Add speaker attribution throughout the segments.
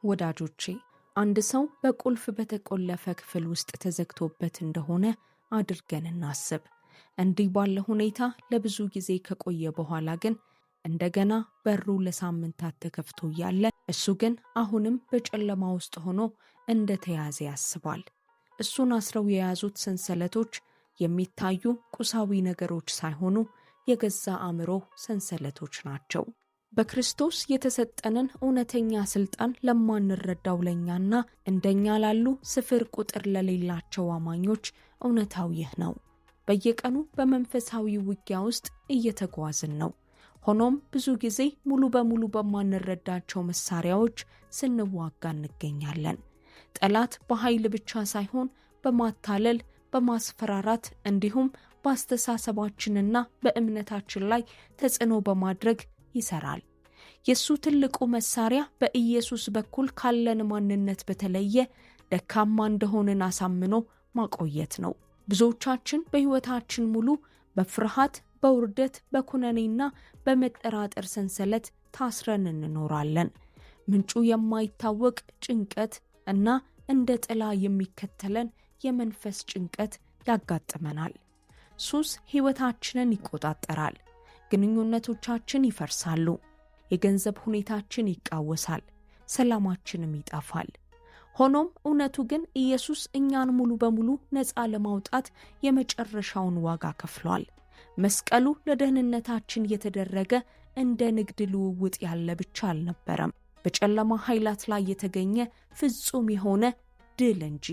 Speaker 1: ወዳጆቼ አንድ ሰው በቁልፍ በተቆለፈ ክፍል ውስጥ ተዘግቶበት እንደሆነ አድርገን እናስብ። እንዲህ ባለ ሁኔታ ለብዙ ጊዜ ከቆየ በኋላ ግን እንደገና በሩ ለሳምንታት ተከፍቶ እያለ እሱ ግን አሁንም በጨለማ ውስጥ ሆኖ እንደተያዘ ያስባል። እሱን አስረው የያዙት ሰንሰለቶች የሚታዩ ቁሳዊ ነገሮች ሳይሆኑ የገዛ አእምሮ ሰንሰለቶች ናቸው። በክርስቶስ የተሰጠንን እውነተኛ ስልጣን ለማንረዳው ለኛና እንደኛ ላሉ ስፍር ቁጥር ለሌላቸው አማኞች እውነታው ይህ ነው። በየቀኑ በመንፈሳዊ ውጊያ ውስጥ እየተጓዝን ነው። ሆኖም ብዙ ጊዜ ሙሉ በሙሉ በማንረዳቸው መሳሪያዎች ስንዋጋ እንገኛለን። ጠላት በኃይል ብቻ ሳይሆን በማታለል፣ በማስፈራራት እንዲሁም በአስተሳሰባችንና በእምነታችን ላይ ተጽዕኖ በማድረግ ይሰራል። የሱ ትልቁ መሳሪያ በኢየሱስ በኩል ካለን ማንነት በተለየ ደካማ እንደሆንን አሳምኖ ማቆየት ነው። ብዙዎቻችን በሕይወታችን ሙሉ በፍርሃት፣ በውርደት፣ በኩነኔና በመጠራጠር ሰንሰለት ታስረን እንኖራለን። ምንጩ የማይታወቅ ጭንቀት እና እንደ ጥላ የሚከተለን የመንፈስ ጭንቀት ያጋጥመናል። ሱስ ሕይወታችንን ይቆጣጠራል። ግንኙነቶቻችን ይፈርሳሉ። የገንዘብ ሁኔታችን ይቃወሳል። ሰላማችንም ይጠፋል። ሆኖም እውነቱ ግን ኢየሱስ እኛን ሙሉ በሙሉ ነፃ ለማውጣት የመጨረሻውን ዋጋ ከፍሏል። መስቀሉ ለደህንነታችን የተደረገ እንደ ንግድ ልውውጥ ያለ ብቻ አልነበረም፣ በጨለማ ኃይላት ላይ የተገኘ ፍጹም የሆነ ድል እንጂ።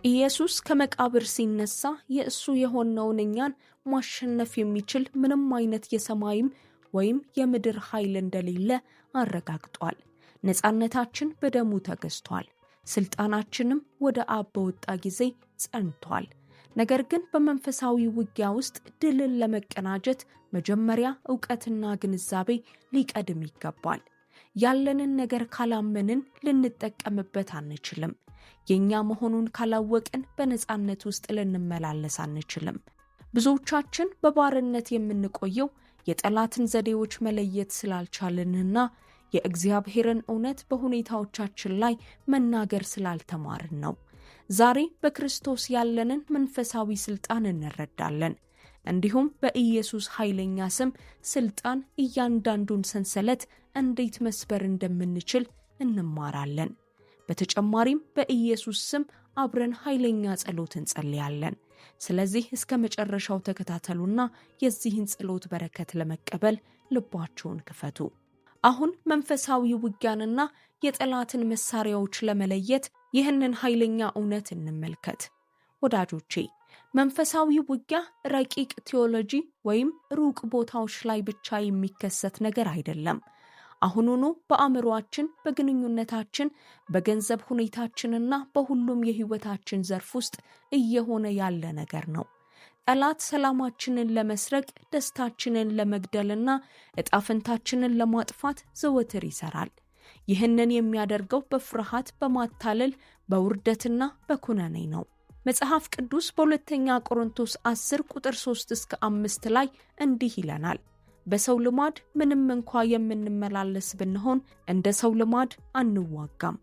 Speaker 1: ኢየሱስ ከመቃብር ሲነሳ የእሱ የሆነውን እኛን ማሸነፍ የሚችል ምንም አይነት የሰማይም ወይም የምድር ኃይል እንደሌለ አረጋግጧል። ነፃነታችን በደሙ ተገዝቷል። ስልጣናችንም ወደ አብ በወጣ ጊዜ ጸንቷል። ነገር ግን በመንፈሳዊ ውጊያ ውስጥ ድልን ለመቀናጀት መጀመሪያ ዕውቀትና ግንዛቤ ሊቀድም ይገባል። ያለንን ነገር ካላመንን ልንጠቀምበት አንችልም። የኛ መሆኑን ካላወቅን በነፃነት ውስጥ ልንመላለስ አንችልም። ብዙዎቻችን በባርነት የምንቆየው የጠላትን ዘዴዎች መለየት ስላልቻልንና የእግዚአብሔርን እውነት በሁኔታዎቻችን ላይ መናገር ስላልተማርን ነው። ዛሬ በክርስቶስ ያለንን መንፈሳዊ ስልጣን እንረዳለን። እንዲሁም በኢየሱስ ኃይለኛ ስም ስልጣን እያንዳንዱን ሰንሰለት እንዴት መስበር እንደምንችል እንማራለን። በተጨማሪም በኢየሱስ ስም አብረን ኃይለኛ ጸሎት እንጸልያለን። ስለዚህ እስከ መጨረሻው ተከታተሉና የዚህን ጸሎት በረከት ለመቀበል ልባችሁን ክፈቱ። አሁን መንፈሳዊ ውጊያንና የጠላትን መሳሪያዎች ለመለየት ይህንን ኃይለኛ እውነት እንመልከት። ወዳጆቼ፣ መንፈሳዊ ውጊያ ረቂቅ ቴዎሎጂ ወይም ሩቅ ቦታዎች ላይ ብቻ የሚከሰት ነገር አይደለም። አሁኑኑ በአእምሮአችን፣ በግንኙነታችን፣ በገንዘብ ሁኔታችንና በሁሉም የሕይወታችን ዘርፍ ውስጥ እየሆነ ያለ ነገር ነው። ጠላት ሰላማችንን ለመስረቅ፣ ደስታችንን ለመግደልና ዕጣፈንታችንን ለማጥፋት ዘወትር ይሰራል። ይህንን የሚያደርገው በፍርሃት፣ በማታለል፣ በውርደትና በኩነኔ ነው። መጽሐፍ ቅዱስ በሁለተኛ ቆሮንቶስ 10 ቁጥር 3 እስከ 5 ላይ እንዲህ ይለናል። በሰው ልማድ ምንም እንኳ የምንመላለስ ብንሆን እንደ ሰው ልማድ አንዋጋም።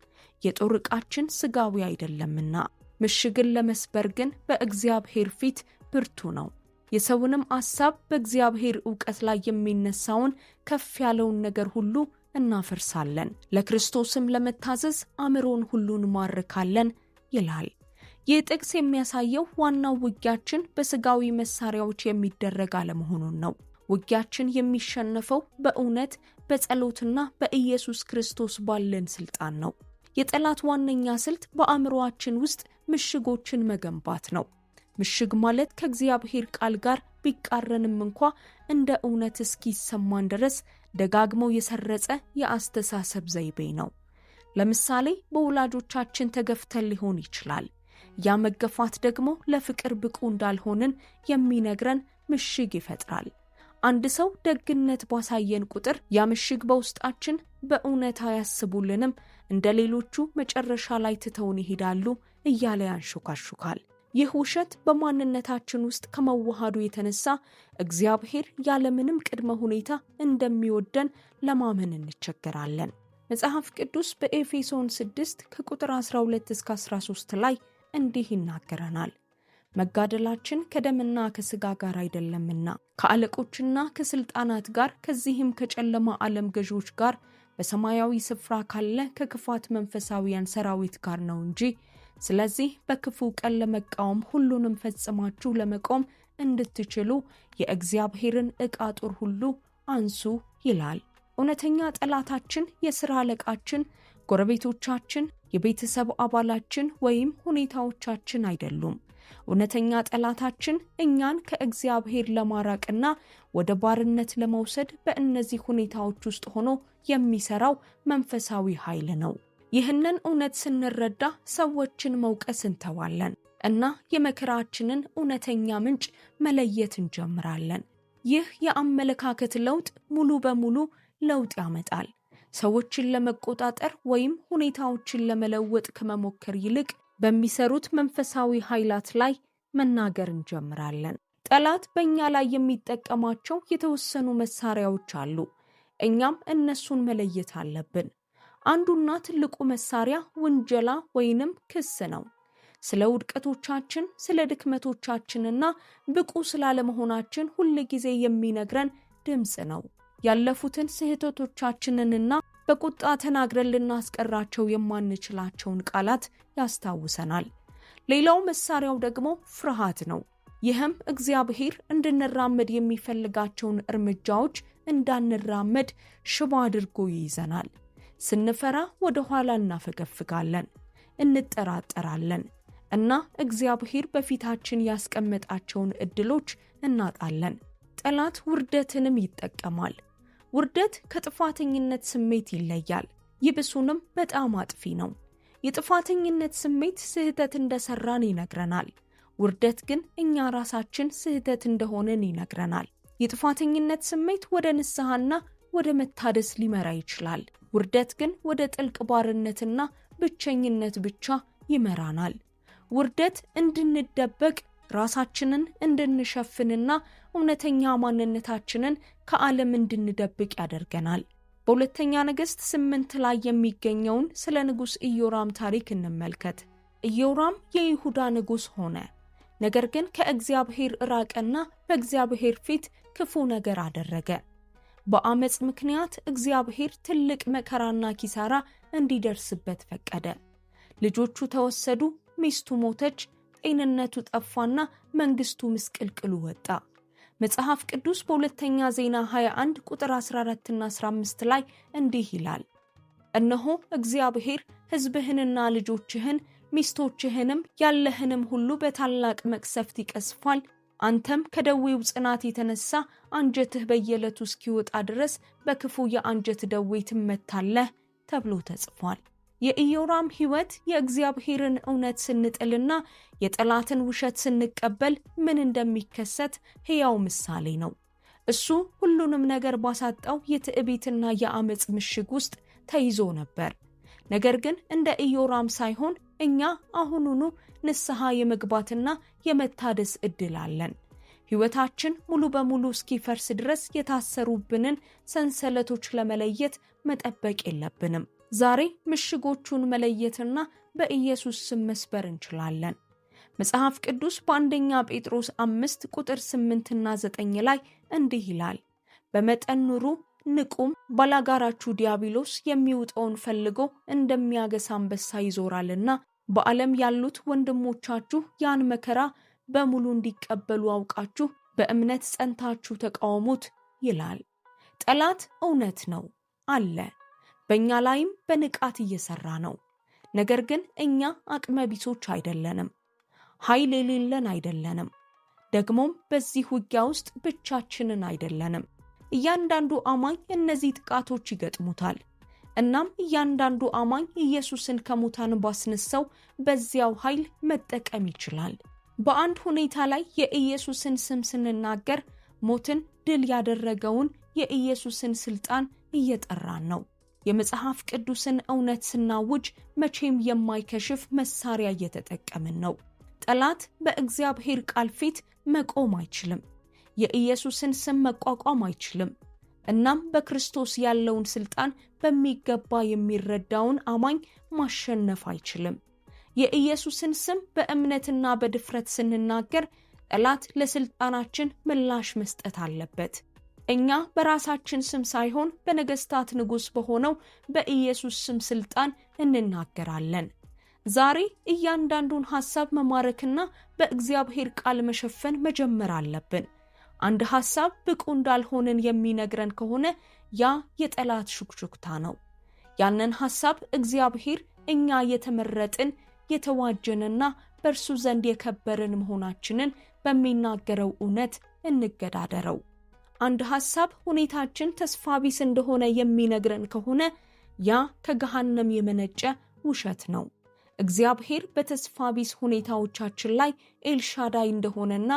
Speaker 1: የጦር ዕቃችን ሥጋዊ አይደለምና ምሽግን ለመስበር ግን በእግዚአብሔር ፊት ብርቱ ነው። የሰውንም አሳብ በእግዚአብሔር ዕውቀት ላይ የሚነሳውን ከፍ ያለውን ነገር ሁሉ እናፈርሳለን፣ ለክርስቶስም ለመታዘዝ አእምሮን ሁሉ እንማርካለን ይላል። ይህ ጥቅስ የሚያሳየው ዋናው ውጊያችን በሥጋዊ መሳሪያዎች የሚደረግ አለመሆኑን ነው። ውጊያችን የሚሸነፈው በእውነት በጸሎትና በኢየሱስ ክርስቶስ ባለን ስልጣን ነው። የጠላት ዋነኛ ስልት በአእምሮአችን ውስጥ ምሽጎችን መገንባት ነው። ምሽግ ማለት ከእግዚአብሔር ቃል ጋር ቢቃረንም እንኳ እንደ እውነት እስኪሰማን ድረስ ደጋግሞ የሰረጸ የአስተሳሰብ ዘይቤ ነው። ለምሳሌ በወላጆቻችን ተገፍተን ሊሆን ይችላል። ያ መገፋት ደግሞ ለፍቅር ብቁ እንዳልሆንን የሚነግረን ምሽግ ይፈጥራል። አንድ ሰው ደግነት ባሳየን ቁጥር ያ ምሽግ በውስጣችን በእውነት አያስቡልንም፣ እንደ ሌሎቹ መጨረሻ ላይ ትተውን ይሄዳሉ እያለ ያንሾካሹካል። ይህ ውሸት በማንነታችን ውስጥ ከመዋሃዱ የተነሳ እግዚአብሔር ያለምንም ቅድመ ሁኔታ እንደሚወደን ለማመን እንቸገራለን። መጽሐፍ ቅዱስ በኤፌሶን 6 ከቁጥር 12 እስከ 13 ላይ እንዲህ ይናገረናል። መጋደላችን ከደምና ከሥጋ ጋር አይደለምና ከአለቆችና ከስልጣናት ጋር ከዚህም ከጨለማ ዓለም ገዦች ጋር በሰማያዊ ስፍራ ካለ ከክፋት መንፈሳዊያን ሰራዊት ጋር ነው እንጂ። ስለዚህ በክፉ ቀን ለመቃወም ሁሉንም ፈጽማችሁ ለመቆም እንድትችሉ የእግዚአብሔርን ዕቃ ጦር ሁሉ አንሱ ይላል። እውነተኛ ጠላታችን የሥራ አለቃችን፣ ጎረቤቶቻችን፣ የቤተሰብ አባላችን ወይም ሁኔታዎቻችን አይደሉም። እውነተኛ ጠላታችን እኛን ከእግዚአብሔር ለማራቅና ወደ ባርነት ለመውሰድ በእነዚህ ሁኔታዎች ውስጥ ሆኖ የሚሰራው መንፈሳዊ ኃይል ነው። ይህንን እውነት ስንረዳ ሰዎችን መውቀስ እንተዋለን እና የመከራችንን እውነተኛ ምንጭ መለየት እንጀምራለን። ይህ የአመለካከት ለውጥ ሙሉ በሙሉ ለውጥ ያመጣል። ሰዎችን ለመቆጣጠር ወይም ሁኔታዎችን ለመለወጥ ከመሞከር ይልቅ በሚሰሩት መንፈሳዊ ኃይላት ላይ መናገር እንጀምራለን። ጠላት በእኛ ላይ የሚጠቀማቸው የተወሰኑ መሳሪያዎች አሉ። እኛም እነሱን መለየት አለብን። አንዱና ትልቁ መሳሪያ ውንጀላ ወይንም ክስ ነው። ስለ ውድቀቶቻችን፣ ስለ ድክመቶቻችንና ብቁ ስላለመሆናችን ሁል ጊዜ የሚነግረን ድምፅ ነው። ያለፉትን ስህተቶቻችንንና በቁጣ ተናግረን ልናስቀራቸው የማንችላቸውን ቃላት ያስታውሰናል። ሌላው መሳሪያው ደግሞ ፍርሃት ነው። ይህም እግዚአብሔር እንድንራመድ የሚፈልጋቸውን እርምጃዎች እንዳንራመድ ሽባ አድርጎ ይይዘናል። ስንፈራ ወደ ኋላ እናፈገፍጋለን፣ እንጠራጠራለን እና እግዚአብሔር በፊታችን ያስቀመጣቸውን ዕድሎች እናጣለን። ጠላት ውርደትንም ይጠቀማል። ውርደት ከጥፋተኝነት ስሜት ይለያል። ይብሱንም በጣም አጥፊ ነው። የጥፋተኝነት ስሜት ስህተት እንደሰራን ይነግረናል። ውርደት ግን እኛ ራሳችን ስህተት እንደሆነን ይነግረናል። የጥፋተኝነት ስሜት ወደ ንስሐና ወደ መታደስ ሊመራ ይችላል። ውርደት ግን ወደ ጥልቅ ባርነትና ብቸኝነት ብቻ ይመራናል። ውርደት እንድንደበቅ፣ ራሳችንን እንድንሸፍንና እውነተኛ ማንነታችንን ከዓለም እንድንደብቅ ያደርገናል። በሁለተኛ ነገሥት 8 ላይ የሚገኘውን ስለ ንጉሥ ኢዮራም ታሪክ እንመልከት። ኢዮራም የይሁዳ ንጉሥ ሆነ። ነገር ግን ከእግዚአብሔር ራቀና በእግዚአብሔር ፊት ክፉ ነገር አደረገ። በአመፅ ምክንያት እግዚአብሔር ትልቅ መከራና ኪሳራ እንዲደርስበት ፈቀደ። ልጆቹ ተወሰዱ፣ ሚስቱ ሞተች፣ ጤንነቱ ጠፋና መንግስቱ ምስቅልቅሉ ወጣ። መጽሐፍ ቅዱስ በሁለተኛ ዜና 21 ቁጥር 14 እና 15 ላይ እንዲህ ይላል፣ እነሆ እግዚአብሔር ሕዝብህንና ልጆችህን ሚስቶችህንም ያለህንም ሁሉ በታላቅ መቅሰፍት ይቀስፋል። አንተም ከደዌው ጽናት የተነሳ አንጀትህ በየዕለቱ እስኪወጣ ድረስ በክፉ የአንጀት ደዌ ትመታለህ ተብሎ ተጽፏል። የኢዮራም ሕይወት የእግዚአብሔርን እውነት ስንጥልና የጠላትን ውሸት ስንቀበል ምን እንደሚከሰት ሕያው ምሳሌ ነው። እሱ ሁሉንም ነገር ባሳጣው የትዕቢትና የአመፅ ምሽግ ውስጥ ተይዞ ነበር። ነገር ግን እንደ ኢዮራም ሳይሆን እኛ አሁኑኑ ንስሐ የመግባትና የመታደስ ዕድል አለን። ሕይወታችን ሙሉ በሙሉ እስኪፈርስ ድረስ የታሰሩብንን ሰንሰለቶች ለመለየት መጠበቅ የለብንም። ዛሬ ምሽጎቹን መለየትና በኢየሱስ ስም መስበር እንችላለን። መጽሐፍ ቅዱስ በአንደኛ ጴጥሮስ 5 ቁጥር 8 እና 9 ላይ እንዲህ ይላል፣ በመጠን ኑሩ፣ ንቁም፣ ባላጋራችሁ ዲያብሎስ የሚውጠውን ፈልጎ እንደሚያገሳ አንበሳ ይዞራልና በዓለም ያሉት ወንድሞቻችሁ ያን መከራ በሙሉ እንዲቀበሉ አውቃችሁ በእምነት ጸንታችሁ ተቃወሙት ይላል። ጠላት እውነት ነው አለ። በእኛ ላይም በንቃት እየሰራ ነው። ነገር ግን እኛ አቅመ ቢሶች አይደለንም። ኃይል የሌለን አይደለንም። ደግሞም በዚህ ውጊያ ውስጥ ብቻችንን አይደለንም። እያንዳንዱ አማኝ እነዚህ ጥቃቶች ይገጥሙታል። እናም እያንዳንዱ አማኝ ኢየሱስን ከሙታን ባስነሳው በዚያው ኃይል መጠቀም ይችላል። በአንድ ሁኔታ ላይ የኢየሱስን ስም ስንናገር ሞትን ድል ያደረገውን የኢየሱስን ስልጣን እየጠራን ነው። የመጽሐፍ ቅዱስን እውነት ስናውጅ መቼም የማይከሽፍ መሳሪያ እየተጠቀምን ነው። ጠላት በእግዚአብሔር ቃል ፊት መቆም አይችልም። የኢየሱስን ስም መቋቋም አይችልም። እናም በክርስቶስ ያለውን ስልጣን በሚገባ የሚረዳውን አማኝ ማሸነፍ አይችልም። የኢየሱስን ስም በእምነትና በድፍረት ስንናገር ጠላት ለስልጣናችን ምላሽ መስጠት አለበት። እኛ በራሳችን ስም ሳይሆን በነገስታት ንጉስ በሆነው በኢየሱስ ስም ስልጣን እንናገራለን። ዛሬ እያንዳንዱን ሐሳብ መማረክና በእግዚአብሔር ቃል መሸፈን መጀመር አለብን። አንድ ሐሳብ ብቁ እንዳልሆንን የሚነግረን ከሆነ ያ የጠላት ሹክሹክታ ነው። ያንን ሐሳብ እግዚአብሔር እኛ የተመረጥን የተዋጀንና በእርሱ ዘንድ የከበርን መሆናችንን በሚናገረው እውነት እንገዳደረው። አንድ ሐሳብ ሁኔታችን ተስፋ ቢስ እንደሆነ የሚነግረን ከሆነ ያ ከገሃነም የመነጨ ውሸት ነው። እግዚአብሔር በተስፋ ቢስ ሁኔታዎቻችን ላይ ኤልሻዳይ እንደሆነና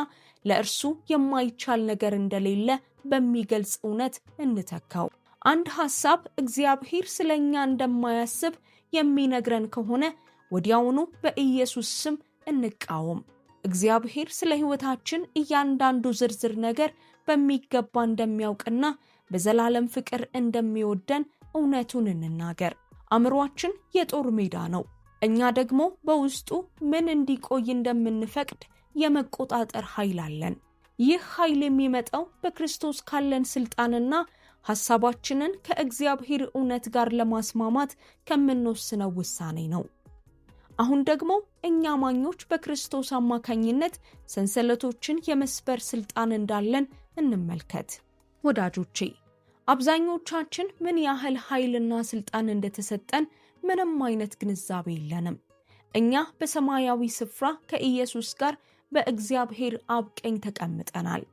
Speaker 1: ለእርሱ የማይቻል ነገር እንደሌለ በሚገልጽ እውነት እንተካው። አንድ ሐሳብ እግዚአብሔር ስለኛ እንደማያስብ የሚነግረን ከሆነ ወዲያውኑ በኢየሱስ ስም እንቃወም። እግዚአብሔር ስለ ሕይወታችን እያንዳንዱ ዝርዝር ነገር በሚገባ እንደሚያውቅና በዘላለም ፍቅር እንደሚወደን እውነቱን እንናገር። አእምሮአችን የጦር ሜዳ ነው። እኛ ደግሞ በውስጡ ምን እንዲቆይ እንደምንፈቅድ የመቆጣጠር ኃይል አለን። ይህ ኃይል የሚመጣው በክርስቶስ ካለን ስልጣንና ሐሳባችንን ከእግዚአብሔር እውነት ጋር ለማስማማት ከምንወስነው ውሳኔ ነው። አሁን ደግሞ እኛ አማኞች በክርስቶስ አማካኝነት ሰንሰለቶችን የመስበር ስልጣን እንዳለን እንመልከት። ወዳጆቼ፣ አብዛኞቻችን ምን ያህል ኃይልና ስልጣን እንደተሰጠን ምንም አይነት ግንዛቤ የለንም። እኛ በሰማያዊ ስፍራ ከኢየሱስ ጋር በእግዚአብሔር አብ ቀኝ ተቀምጠናል።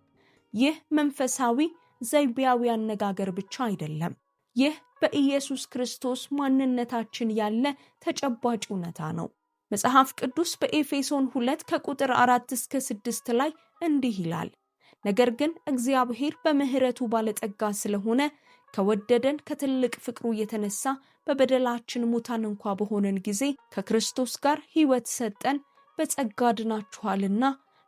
Speaker 1: ይህ መንፈሳዊ ዘይቤያዊ አነጋገር ብቻ አይደለም። ይህ በኢየሱስ ክርስቶስ ማንነታችን ያለ ተጨባጭ እውነታ ነው። መጽሐፍ ቅዱስ በኤፌሶን 2 ከቁጥር 4 እስከ 6 ላይ እንዲህ ይላል፣ ነገር ግን እግዚአብሔር በምሕረቱ ባለጠጋ ስለሆነ ከወደደን ከትልቅ ፍቅሩ የተነሳ በበደላችን ሙታን እንኳ በሆነን ጊዜ ከክርስቶስ ጋር ሕይወት ሰጠን። በጸጋ ድናችኋልና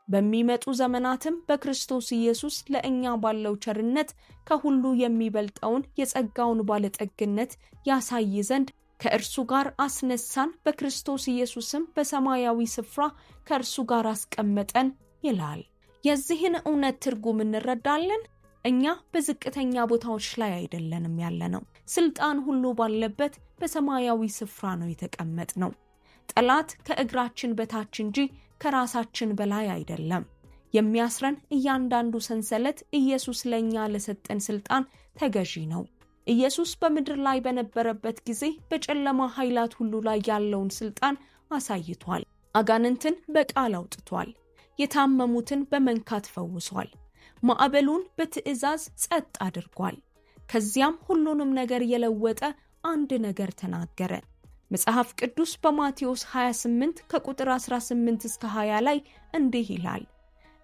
Speaker 1: በሚመጡ ዘመናትም በክርስቶስ ኢየሱስ ለእኛ ባለው ቸርነት ከሁሉ የሚበልጠውን የጸጋውን ባለጠግነት ያሳይ ዘንድ ከእርሱ ጋር አስነሳን፣ በክርስቶስ ኢየሱስም በሰማያዊ ስፍራ ከእርሱ ጋር አስቀመጠን ይላል። የዚህን እውነት ትርጉም እንረዳለን። እኛ በዝቅተኛ ቦታዎች ላይ አይደለንም ያለነው። ስልጣን ሁሉ ባለበት በሰማያዊ ስፍራ ነው የተቀመጥነው። ጠላት ከእግራችን በታች እንጂ ከራሳችን በላይ አይደለም። የሚያስረን እያንዳንዱ ሰንሰለት ኢየሱስ ለኛ ለሰጠን ስልጣን ተገዢ ነው። ኢየሱስ በምድር ላይ በነበረበት ጊዜ በጨለማ ኃይላት ሁሉ ላይ ያለውን ስልጣን አሳይቷል። አጋንንትን በቃል አውጥቷል። የታመሙትን በመንካት ፈውሷል። ማዕበሉን በትእዛዝ ጸጥ አድርጓል። ከዚያም ሁሉንም ነገር የለወጠ አንድ ነገር ተናገረ። መጽሐፍ ቅዱስ በማቴዎስ 28 ከቁጥር 18 እስከ 20 ላይ እንዲህ ይላል፣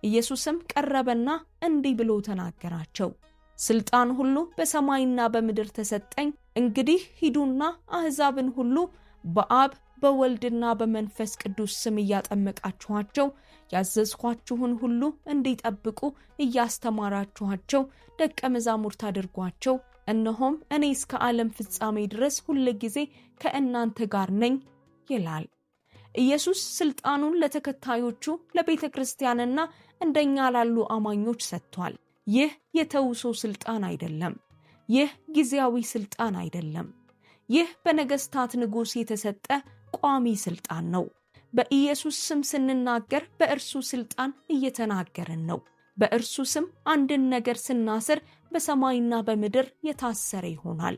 Speaker 1: ኢየሱስም ቀረበና እንዲህ ብሎ ተናገራቸው፣ ስልጣን ሁሉ በሰማይና በምድር ተሰጠኝ። እንግዲህ ሂዱና አሕዛብን ሁሉ በአብ በወልድና በመንፈስ ቅዱስ ስም እያጠመቃችኋቸው ያዘዝኳችሁን ሁሉ እንዲጠብቁ እያስተማራችኋቸው ደቀ መዛሙርት አድርጓቸው። እነሆም እኔ እስከ ዓለም ፍጻሜ ድረስ ሁልጊዜ ከእናንተ ጋር ነኝ ይላል። ኢየሱስ ስልጣኑን ለተከታዮቹ ለቤተ ክርስቲያንና እንደኛ ላሉ አማኞች ሰጥቷል። ይህ የተውሶ ስልጣን አይደለም። ይህ ጊዜያዊ ስልጣን አይደለም። ይህ በነገስታት ንጉሥ የተሰጠ ቋሚ ስልጣን ነው። በኢየሱስ ስም ስንናገር በእርሱ ስልጣን እየተናገርን ነው። በእርሱ ስም አንድን ነገር ስናስር በሰማይና በምድር የታሰረ ይሆናል።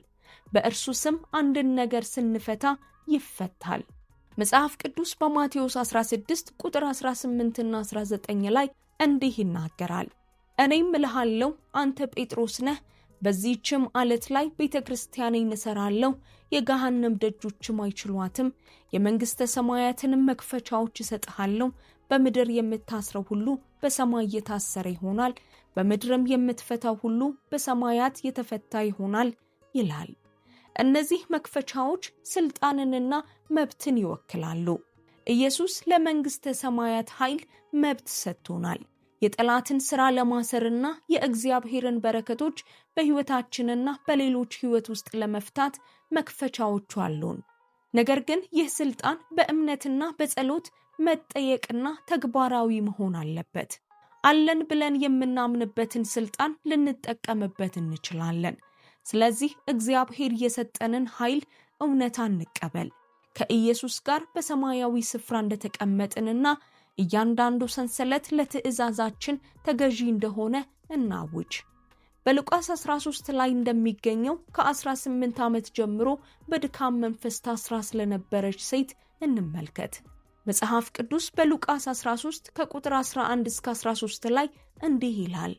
Speaker 1: በእርሱ ስም አንድን ነገር ስንፈታ ይፈታል። መጽሐፍ ቅዱስ በማቴዎስ 16 ቁጥር 18 እና 19 ላይ እንዲህ ይናገራል፣ እኔም እልሃለሁ አንተ ጴጥሮስ ነህ፣ በዚህችም ዓለት ላይ ቤተክርስቲያኔን እሰራለሁ፣ የገሃነም ደጆችም አይችሏትም። የመንግሥተ ሰማያትንም መክፈቻዎች እሰጥሃለሁ። በምድር የምታስረው ሁሉ በሰማይ የታሰረ ይሆናል፣ በምድርም የምትፈታው ሁሉ በሰማያት የተፈታ ይሆናል ይላል። እነዚህ መክፈቻዎች ስልጣንንና መብትን ይወክላሉ። ኢየሱስ ለመንግሥተ ሰማያት ኃይል መብት ሰጥቶናል። የጠላትን ሥራ ለማሰርና የእግዚአብሔርን በረከቶች በሕይወታችንና በሌሎች ሕይወት ውስጥ ለመፍታት መክፈቻዎቹ አሉን። ነገር ግን ይህ ሥልጣን በእምነትና በጸሎት መጠየቅና ተግባራዊ መሆን አለበት። አለን ብለን የምናምንበትን ሥልጣን ልንጠቀምበት እንችላለን። ስለዚህ እግዚአብሔር የሰጠንን ኃይል እውነታ እንቀበል። ከኢየሱስ ጋር በሰማያዊ ስፍራ እንደተቀመጥንና እያንዳንዱ ሰንሰለት ለትእዛዛችን ተገዢ እንደሆነ እናውጅ። በሉቃስ 13 ላይ እንደሚገኘው ከ18 ዓመት ጀምሮ በድካም መንፈስ ታስራ ስለነበረች ሴት እንመልከት። መጽሐፍ ቅዱስ በሉቃስ 13 ከቁጥር 11 እስከ 13 ላይ እንዲህ ይላል።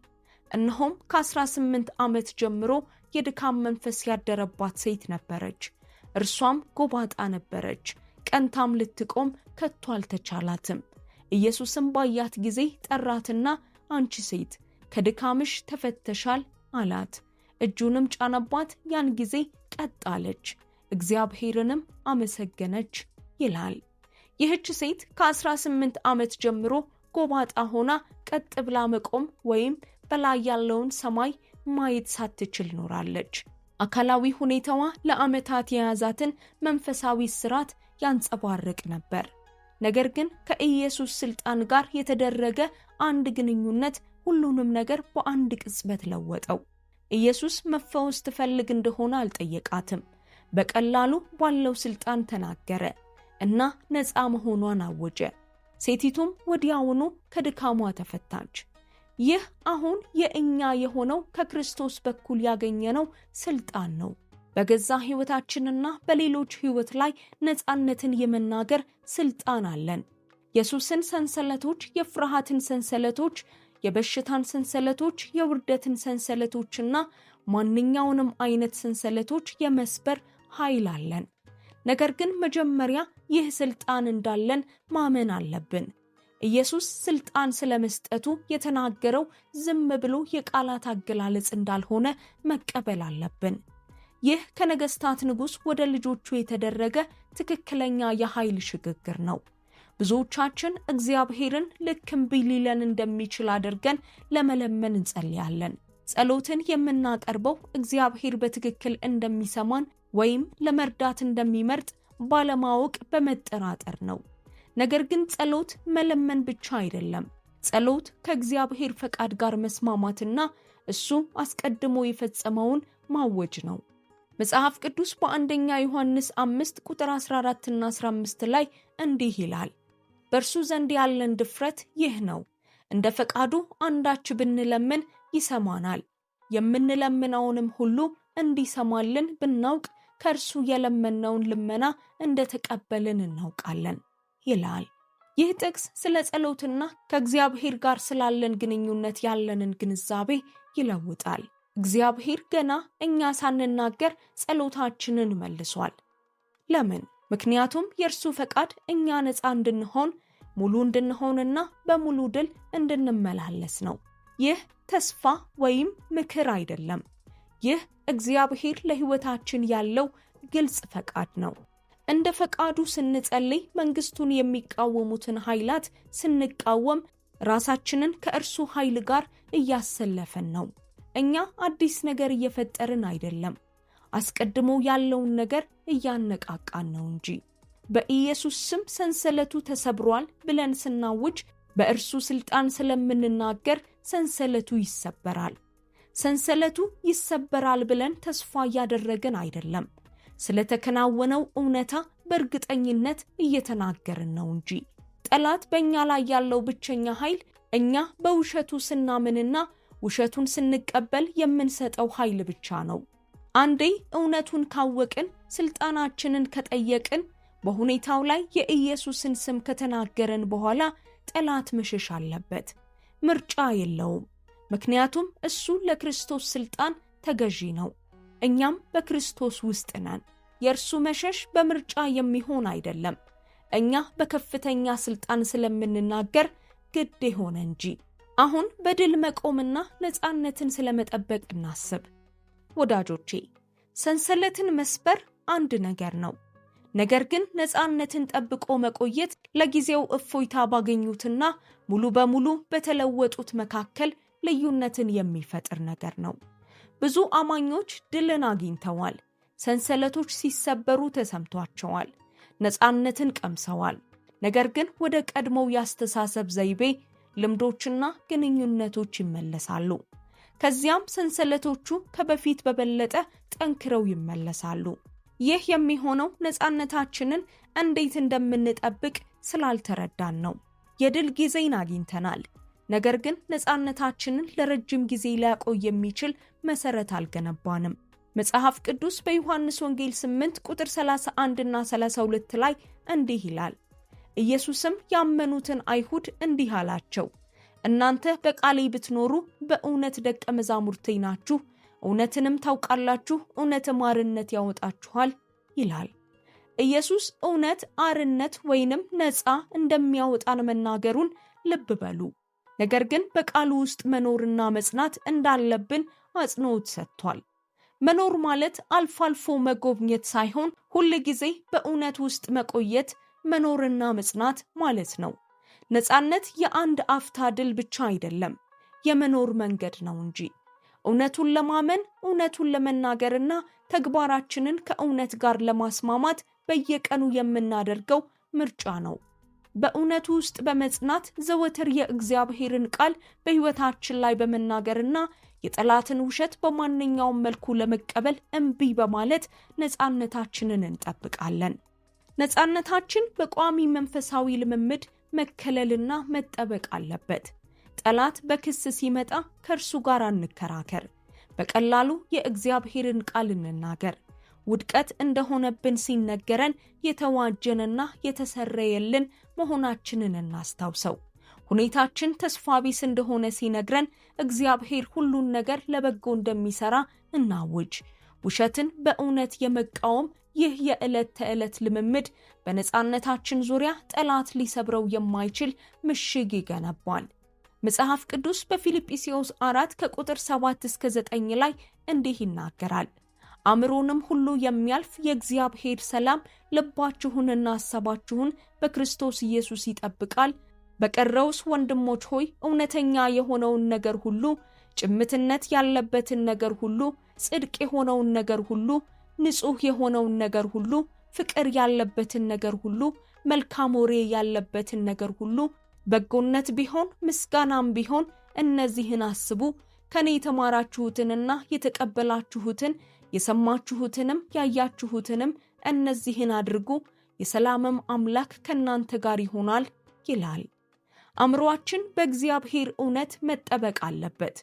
Speaker 1: እነሆም ከ18 ዓመት ጀምሮ የድካም መንፈስ ያደረባት ሴት ነበረች። እርሷም ጎባጣ ነበረች። ቀንታም ልትቆም ከቶ አልተቻላትም። ኢየሱስም ባያት ጊዜ ጠራትና አንቺ ሴት ከድካምሽ ተፈተሻል አላት። እጁንም ጫነባት። ያን ጊዜ ቀጥ አለች፣ እግዚአብሔርንም አመሰገነች ይላል። ይህች ሴት ከ18 ዓመት ጀምሮ ጎባጣ ሆና ቀጥ ብላ መቆም ወይም በላይ ያለውን ሰማይ ማየት ሳትችል ኖራለች። አካላዊ ሁኔታዋ ለዓመታት የያዛትን መንፈሳዊ ስራት ያንጸባርቅ ነበር። ነገር ግን ከኢየሱስ ሥልጣን ጋር የተደረገ አንድ ግንኙነት ሁሉንም ነገር በአንድ ቅጽበት ለወጠው። ኢየሱስ መፈወስ ትፈልግ እንደሆነ አልጠየቃትም። በቀላሉ ባለው ሥልጣን ተናገረ እና ነፃ መሆኗን አወጀ። ሴቲቱም ወዲያውኑ ከድካሟ ተፈታች። ይህ አሁን የእኛ የሆነው ከክርስቶስ በኩል ያገኘነው ሥልጣን ነው። በገዛ ሕይወታችንና በሌሎች ሕይወት ላይ ነፃነትን የመናገር ሥልጣን አለን። የሱስን ሰንሰለቶች፣ የፍርሃትን ሰንሰለቶች፣ የበሽታን ሰንሰለቶች፣ የውርደትን ሰንሰለቶችና ማንኛውንም አይነት ሰንሰለቶች የመስበር ኃይል አለን። ነገር ግን መጀመሪያ ይህ ሥልጣን እንዳለን ማመን አለብን። ኢየሱስ ሥልጣን ስለመስጠቱ የተናገረው ዝም ብሎ የቃላት አገላለጽ እንዳልሆነ መቀበል አለብን። ይህ ከነገሥታት ንጉሥ ወደ ልጆቹ የተደረገ ትክክለኛ የኃይል ሽግግር ነው። ብዙዎቻችን እግዚአብሔርን ልክ እምቢ ሊለን እንደሚችል አድርገን ለመለመን እንጸልያለን። ጸሎትን የምናቀርበው እግዚአብሔር በትክክል እንደሚሰማን ወይም ለመርዳት እንደሚመርጥ ባለማወቅ በመጠራጠር ነው። ነገር ግን ጸሎት መለመን ብቻ አይደለም። ጸሎት ከእግዚአብሔር ፈቃድ ጋር መስማማትና እሱ አስቀድሞ የፈጸመውን ማወጅ ነው። መጽሐፍ ቅዱስ በአንደኛ ዮሐንስ 5 ቁጥር 14 እና 15 ላይ እንዲህ ይላል፣ በእርሱ ዘንድ ያለን ድፍረት ይህ ነው፣ እንደ ፈቃዱ አንዳች ብንለምን ይሰማናል። የምንለምነውንም ሁሉ እንዲሰማልን ብናውቅ ከእርሱ የለመነውን ልመና እንደተቀበልን እናውቃለን ይላል። ይህ ጥቅስ ስለ ጸሎትና ከእግዚአብሔር ጋር ስላለን ግንኙነት ያለንን ግንዛቤ ይለውጣል። እግዚአብሔር ገና እኛ ሳንናገር ጸሎታችንን መልሷል። ለምን? ምክንያቱም የእርሱ ፈቃድ እኛ ነፃ እንድንሆን፣ ሙሉ እንድንሆንና በሙሉ ድል እንድንመላለስ ነው። ይህ ተስፋ ወይም ምክር አይደለም። ይህ እግዚአብሔር ለሕይወታችን ያለው ግልጽ ፈቃድ ነው። እንደ ፈቃዱ ስንጸልይ መንግስቱን የሚቃወሙትን ኃይላት ስንቃወም ራሳችንን ከእርሱ ኃይል ጋር እያሰለፈን ነው። እኛ አዲስ ነገር እየፈጠርን አይደለም፣ አስቀድሞ ያለውን ነገር እያነቃቃን ነው እንጂ። በኢየሱስ ስም ሰንሰለቱ ተሰብሯል ብለን ስናውጅ በእርሱ ሥልጣን ስለምንናገር ሰንሰለቱ ይሰበራል። ሰንሰለቱ ይሰበራል ብለን ተስፋ እያደረግን አይደለም፣ ስለተከናወነው እውነታ በእርግጠኝነት እየተናገርን ነው እንጂ። ጠላት በእኛ ላይ ያለው ብቸኛ ኃይል እኛ በውሸቱ ስናምንና ውሸቱን ስንቀበል የምንሰጠው ኃይል ብቻ ነው። አንዴ እውነቱን ካወቅን፣ ሥልጣናችንን ከጠየቅን፣ በሁኔታው ላይ የኢየሱስን ስም ከተናገረን በኋላ ጠላት መሸሽ አለበት። ምርጫ የለውም። ምክንያቱም እሱ ለክርስቶስ ሥልጣን ተገዢ ነው። እኛም በክርስቶስ ውስጥ ነን። የእርሱ መሸሽ በምርጫ የሚሆን አይደለም፣ እኛ በከፍተኛ ሥልጣን ስለምንናገር ግድ የሆነ እንጂ። አሁን በድል መቆምና ነፃነትን ስለመጠበቅ እናስብ። ወዳጆቼ፣ ሰንሰለትን መስበር አንድ ነገር ነው። ነገር ግን ነፃነትን ጠብቆ መቆየት ለጊዜው እፎይታ ባገኙትና ሙሉ በሙሉ በተለወጡት መካከል ልዩነትን የሚፈጥር ነገር ነው። ብዙ አማኞች ድልን አግኝተዋል። ሰንሰለቶች ሲሰበሩ ተሰምቷቸዋል። ነፃነትን ቀምሰዋል። ነገር ግን ወደ ቀድሞው ያስተሳሰብ ዘይቤ፣ ልምዶችና ግንኙነቶች ይመለሳሉ። ከዚያም ሰንሰለቶቹ ከበፊት በበለጠ ጠንክረው ይመለሳሉ። ይህ የሚሆነው ነፃነታችንን እንዴት እንደምንጠብቅ ስላልተረዳን ነው። የድል ጊዜን አግኝተናል። ነገር ግን ነፃነታችንን ለረጅም ጊዜ ሊያቆይ የሚችል መሰረት አልገነባንም። መጽሐፍ ቅዱስ በዮሐንስ ወንጌል 8 ቁጥር 31 እና 32 ላይ እንዲህ ይላል። ኢየሱስም ያመኑትን አይሁድ እንዲህ አላቸው፣ እናንተ በቃሌ ብትኖሩ በእውነት ደቀ መዛሙርቴ ናችሁ፣ እውነትንም ታውቃላችሁ፣ እውነትም አርነት ያወጣችኋል ይላል። ኢየሱስ እውነት አርነት ወይንም ነፃ እንደሚያወጣን መናገሩን ልብ በሉ። ነገር ግን በቃሉ ውስጥ መኖርና መጽናት እንዳለብን አጽንኦት ሰጥቷል። መኖር ማለት አልፎ አልፎ መጎብኘት ሳይሆን ሁል ጊዜ በእውነት ውስጥ መቆየት፣ መኖርና መጽናት ማለት ነው። ነፃነት የአንድ አፍታ ድል ብቻ አይደለም፣ የመኖር መንገድ ነው እንጂ። እውነቱን ለማመን፣ እውነቱን ለመናገርና ተግባራችንን ከእውነት ጋር ለማስማማት በየቀኑ የምናደርገው ምርጫ ነው። በእውነቱ ውስጥ በመጽናት ዘወትር የእግዚአብሔርን ቃል በሕይወታችን ላይ በመናገርና የጠላትን ውሸት በማንኛውም መልኩ ለመቀበል እምቢ በማለት ነፃነታችንን እንጠብቃለን። ነፃነታችን በቋሚ መንፈሳዊ ልምምድ መከለልና መጠበቅ አለበት። ጠላት በክስ ሲመጣ ከእርሱ ጋር አንከራከር። በቀላሉ የእግዚአብሔርን ቃል እንናገር። ውድቀት እንደሆነብን ሲነገረን የተዋጀንና የተሰረየልን መሆናችንን እናስታውሰው። ሁኔታችን ተስፋ ቢስ እንደሆነ ሲነግረን እግዚአብሔር ሁሉን ነገር ለበጎ እንደሚሰራ እናውጅ። ውሸትን በእውነት የመቃወም ይህ የዕለት ተዕለት ልምምድ በነፃነታችን ዙሪያ ጠላት ሊሰብረው የማይችል ምሽግ ይገነባል። መጽሐፍ ቅዱስ በፊልጵስዩስ 4 ከቁጥር 7 እስከ 9 ላይ እንዲህ ይናገራል። አእምሮንም ሁሉ የሚያልፍ የእግዚአብሔር ሰላም ልባችሁንና ሐሳባችሁን በክርስቶስ ኢየሱስ ይጠብቃል። በቀረውስ ወንድሞች ሆይ እውነተኛ የሆነውን ነገር ሁሉ፣ ጭምትነት ያለበትን ነገር ሁሉ፣ ጽድቅ የሆነውን ነገር ሁሉ፣ ንጹሕ የሆነውን ነገር ሁሉ፣ ፍቅር ያለበትን ነገር ሁሉ፣ መልካም ወሬ ያለበትን ነገር ሁሉ፣ በጎነት ቢሆን ምስጋናም ቢሆን እነዚህን አስቡ። ከኔ የተማራችሁትንና የተቀበላችሁትን የሰማችሁትንም ያያችሁትንም እነዚህን አድርጉ፣ የሰላምም አምላክ ከናንተ ጋር ይሆናል ይላል። አእምሮአችን በእግዚአብሔር እውነት መጠበቅ አለበት።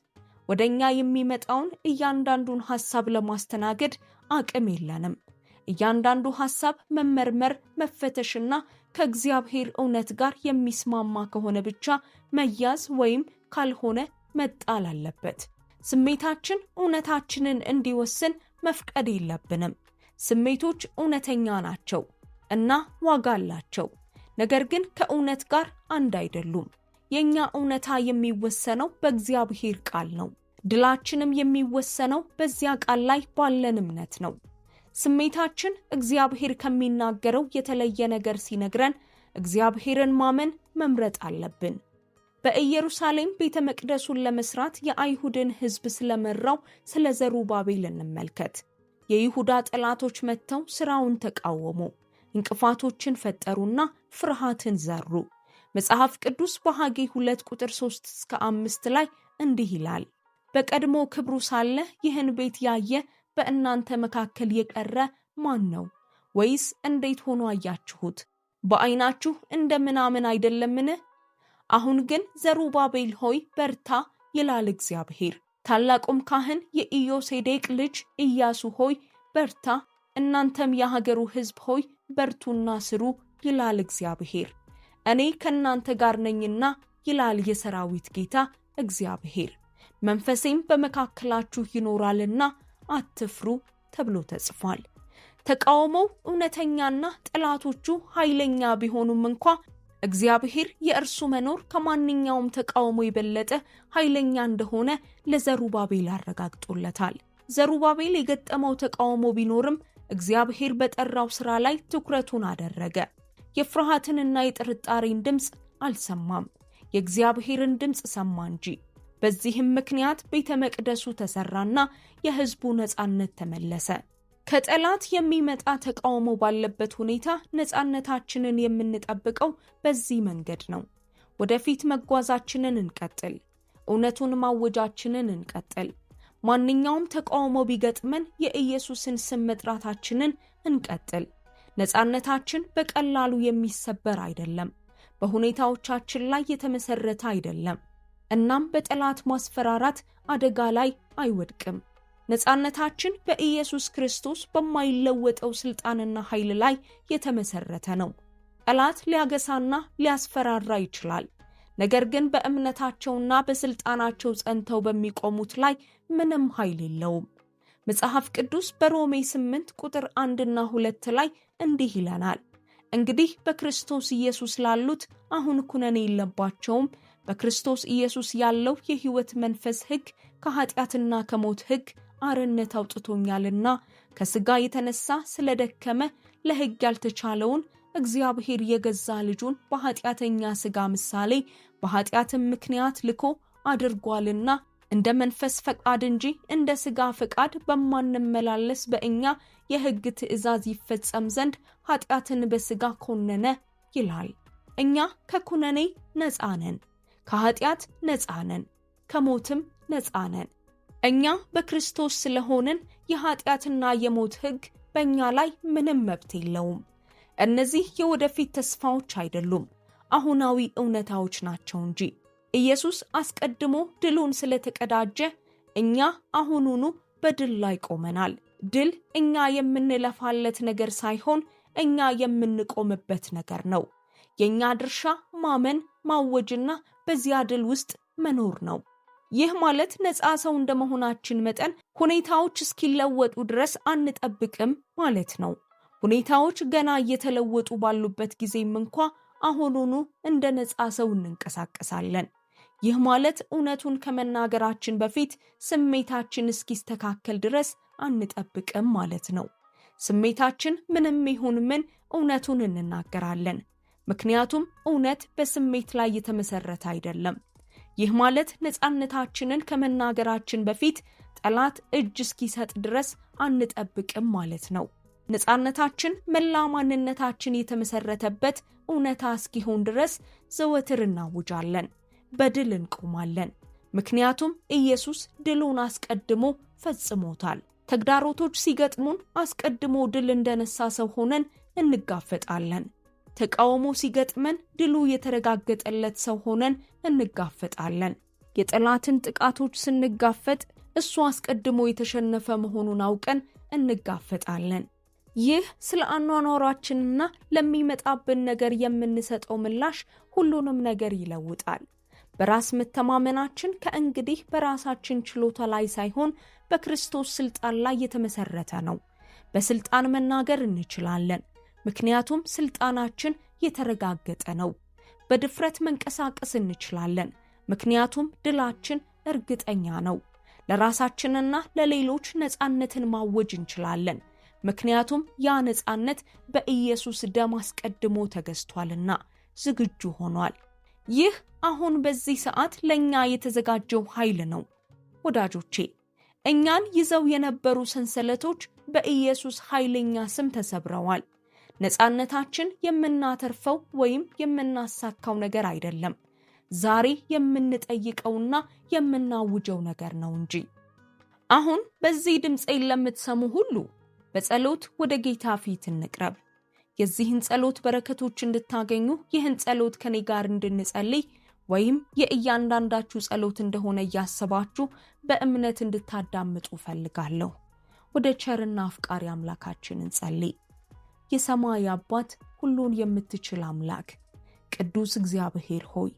Speaker 1: ወደኛ የሚመጣውን እያንዳንዱን ሐሳብ ለማስተናገድ አቅም የለንም። እያንዳንዱ ሐሳብ መመርመር፣ መፈተሽና ከእግዚአብሔር እውነት ጋር የሚስማማ ከሆነ ብቻ መያዝ ወይም ካልሆነ መጣል አለበት። ስሜታችን እውነታችንን እንዲወስን መፍቀድ የለብንም። ስሜቶች እውነተኛ ናቸው እና ዋጋ አላቸው፣ ነገር ግን ከእውነት ጋር አንድ አይደሉም። የኛ እውነታ የሚወሰነው በእግዚአብሔር ቃል ነው። ድላችንም የሚወሰነው በዚያ ቃል ላይ ባለን እምነት ነው። ስሜታችን እግዚአብሔር ከሚናገረው የተለየ ነገር ሲነግረን እግዚአብሔርን ማመን መምረጥ አለብን። በኢየሩሳሌም ቤተ መቅደሱን ለመስራት የአይሁድን ሕዝብ ስለመራው ስለ ዘሩባቤል እንመልከት። የይሁዳ ጠላቶች መጥተው ስራውን ተቃወሙ፣ እንቅፋቶችን ፈጠሩና ፍርሃትን ዘሩ። መጽሐፍ ቅዱስ በሐጌ 2 ቁጥር 3 እስከ 5 ላይ እንዲህ ይላል። በቀድሞ ክብሩ ሳለ ይህን ቤት ያየ በእናንተ መካከል የቀረ ማን ነው? ወይስ እንዴት ሆኖ አያችሁት? በዓይናችሁ እንደምናምን አይደለምን? አሁን ግን ዘሩባቤል ሆይ በርታ ይላል እግዚአብሔር። ታላቁም ካህን የኢዮሴዴቅ ልጅ ኢያሱ ሆይ በርታ፣ እናንተም የሀገሩ ሕዝብ ሆይ በርቱና ስሩ ይላል እግዚአብሔር። እኔ ከእናንተ ጋር ነኝና ይላል የሰራዊት ጌታ እግዚአብሔር። መንፈሴም በመካከላችሁ ይኖራልና አትፍሩ ተብሎ ተጽፏል። ተቃውሞው እውነተኛና ጠላቶቹ ኃይለኛ ቢሆኑም እንኳ እግዚአብሔር የእርሱ መኖር ከማንኛውም ተቃውሞ የበለጠ ኃይለኛ እንደሆነ ለዘሩባቤል አረጋግጦለታል። ዘሩባቤል የገጠመው ተቃውሞ ቢኖርም እግዚአብሔር በጠራው ሥራ ላይ ትኩረቱን አደረገ። የፍርሃትንና የጥርጣሬን ድምፅ አልሰማም፣ የእግዚአብሔርን ድምፅ ሰማ እንጂ። በዚህም ምክንያት ቤተ መቅደሱ ተሰራና የሕዝቡ ነፃነት ተመለሰ። ከጠላት የሚመጣ ተቃውሞ ባለበት ሁኔታ ነፃነታችንን የምንጠብቀው በዚህ መንገድ ነው። ወደፊት መጓዛችንን እንቀጥል። እውነቱን ማወጃችንን እንቀጥል። ማንኛውም ተቃውሞ ቢገጥመን የኢየሱስን ስም መጥራታችንን እንቀጥል። ነፃነታችን በቀላሉ የሚሰበር አይደለም፣ በሁኔታዎቻችን ላይ የተመሰረተ አይደለም። እናም በጠላት ማስፈራራት አደጋ ላይ አይወድቅም። ነፃነታችን በኢየሱስ ክርስቶስ በማይለወጠው ስልጣንና ኃይል ላይ የተመሰረተ ነው። ጠላት ሊያገሳና ሊያስፈራራ ይችላል። ነገር ግን በእምነታቸውና በስልጣናቸው ጸንተው በሚቆሙት ላይ ምንም ኃይል የለውም። መጽሐፍ ቅዱስ በሮሜ 8 ቁጥር 1 እና 2 ላይ እንዲህ ይለናል፣ እንግዲህ በክርስቶስ ኢየሱስ ላሉት አሁን ኩነኔ የለባቸውም። በክርስቶስ ኢየሱስ ያለው የሕይወት መንፈስ ሕግ ከኃጢአትና ከሞት ሕግ አርነት አውጥቶኛልና ከሥጋ የተነሳ ስለደከመ ለሕግ ያልተቻለውን እግዚአብሔር የገዛ ልጁን በኃጢአተኛ ሥጋ ምሳሌ በኃጢአትም ምክንያት ልኮ አድርጓልና እንደ መንፈስ ፈቃድ እንጂ እንደ ሥጋ ፈቃድ በማንመላለስ በእኛ የሕግ ትእዛዝ ይፈጸም ዘንድ ኃጢአትን በሥጋ ኮነነ ይላል። እኛ ከኩነኔ ነፃ ነን፣ ከኃጢአት ነፃ ነን፣ ከሞትም ነፃ ነን። እኛ በክርስቶስ ስለሆንን የኃጢአትና የሞት ሕግ በእኛ ላይ ምንም መብት የለውም። እነዚህ የወደፊት ተስፋዎች አይደሉም፣ አሁናዊ እውነታዎች ናቸው እንጂ። ኢየሱስ አስቀድሞ ድሉን ስለተቀዳጀ እኛ አሁኑኑ በድል ላይ ቆመናል። ድል እኛ የምንለፋለት ነገር ሳይሆን እኛ የምንቆምበት ነገር ነው። የኛ ድርሻ ማመን፣ ማወጅና በዚያ ድል ውስጥ መኖር ነው። ይህ ማለት ነፃ ሰው እንደመሆናችን መጠን ሁኔታዎች እስኪለወጡ ድረስ አንጠብቅም ማለት ነው። ሁኔታዎች ገና እየተለወጡ ባሉበት ጊዜም እንኳ አሁኑኑ እንደ ነፃ ሰው እንንቀሳቀሳለን። ይህ ማለት እውነቱን ከመናገራችን በፊት ስሜታችን እስኪስተካከል ድረስ አንጠብቅም ማለት ነው። ስሜታችን ምንም ይሁን ምን እውነቱን እንናገራለን። ምክንያቱም እውነት በስሜት ላይ የተመሰረተ አይደለም። ይህ ማለት ነፃነታችንን ከመናገራችን በፊት ጠላት እጅ እስኪሰጥ ድረስ አንጠብቅም ማለት ነው። ነፃነታችን መላ ማንነታችን የተመሰረተበት እውነታ እስኪሆን ድረስ ዘወትር እናውጃለን፣ በድል እንቆማለን። ምክንያቱም ኢየሱስ ድሉን አስቀድሞ ፈጽሞታል። ተግዳሮቶች ሲገጥሙን አስቀድሞ ድል እንደነሳ ሰው ሆነን እንጋፈጣለን። ተቃውሞ ሲገጥመን ድሉ የተረጋገጠለት ሰው ሆነን እንጋፈጣለን። የጠላትን ጥቃቶች ስንጋፈጥ እሱ አስቀድሞ የተሸነፈ መሆኑን አውቀን እንጋፈጣለን። ይህ ስለ አኗኗራችንና ለሚመጣብን ነገር የምንሰጠው ምላሽ ሁሉንም ነገር ይለውጣል። በራስ መተማመናችን ከእንግዲህ በራሳችን ችሎታ ላይ ሳይሆን በክርስቶስ ስልጣን ላይ የተመሰረተ ነው። በስልጣን መናገር እንችላለን፣ ምክንያቱም ስልጣናችን የተረጋገጠ ነው። በድፍረት መንቀሳቀስ እንችላለን፣ ምክንያቱም ድላችን እርግጠኛ ነው። ለራሳችንና ለሌሎች ነፃነትን ማወጅ እንችላለን፣ ምክንያቱም ያ ነፃነት በኢየሱስ ደም አስቀድሞ ተገዝቷልና ዝግጁ ሆኗል። ይህ አሁን በዚህ ሰዓት ለኛ የተዘጋጀው ኃይል ነው። ወዳጆቼ፣ እኛን ይዘው የነበሩ ሰንሰለቶች በኢየሱስ ኃይለኛ ስም ተሰብረዋል። ነፃነታችን የምናተርፈው ወይም የምናሳካው ነገር አይደለም፣ ዛሬ የምንጠይቀውና የምናውጀው ነገር ነው እንጂ። አሁን በዚህ ድምፄን ለምትሰሙ ሁሉ በጸሎት ወደ ጌታ ፊት እንቅረብ። የዚህን ጸሎት በረከቶች እንድታገኙ ይህን ጸሎት ከኔ ጋር እንድንጸልይ ወይም የእያንዳንዳችሁ ጸሎት እንደሆነ እያሰባችሁ በእምነት እንድታዳምጡ ፈልጋለሁ። ወደ ቸርና አፍቃሪ አምላካችን እንጸልይ። የሰማይ አባት፣ ሁሉን የምትችል አምላክ፣ ቅዱስ እግዚአብሔር ሆይ